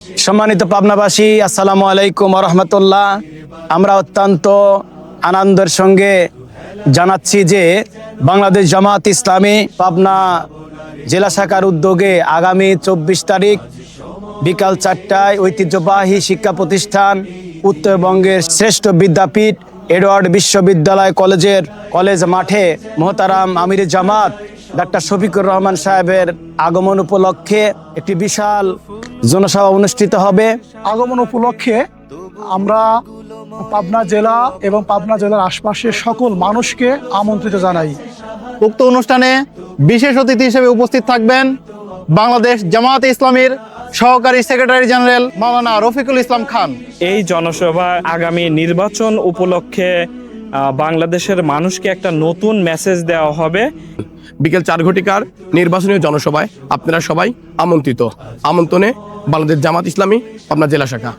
সম্মানিত পাবনাবাসী, আসসালামু আলাইকুম ওয়া রাহমাতুল্লাহ। আমরা অত্যন্ত আনন্দের সঙ্গে জানাচ্ছি যে বাংলাদেশ জামাত ইসলামী পাবনা জেলা শাখার উদ্যোগে আগামী 24 তারিখ বিকাল 4টায় ঐতিহ্যবাহী শিক্ষা প্রতিষ্ঠান উত্তরবঙ্গের শ্রেষ্ঠ বিদ্যাপীঠ এডওয়ার্ড বিশ্ববিদ্যালয় কলেজ মাঠে মোহতারাম আমিরে জামাত ডাক্তার শফিকুর রহমান সাহেবের আগমন উপলক্ষে একটি বিশাল জনসভা অনুষ্ঠিত হবে। আগমন উপলক্ষে আমরা পাবনা জেলা এবং পাবনা জেলার আশপাশের সকল মানুষকে আমন্ত্রিত জানাই। উক্ত অনুষ্ঠানে বিশেষ অতিথি হিসেবে উপস্থিত থাকবেন বাংলাদেশ জামায়াতে ইসলামীর সহকারী সেক্রেটারি জেনারেল মাওলানা রফিকুল ইসলাম খান। এই জনসভা আগামী নির্বাচন উপলক্ষে বাংলাদেশের মানুষকে একটা নতুন মেসেজ দেওয়া হবে। বিকেল 4 ঘটিকার নির্বাচনী জনসভায় আপনারা সবাই আমন্ত্রিত। আমন্ত্রণে বাংলাদেশ জামাত ইসলামী পাবনা জেলা শাখা।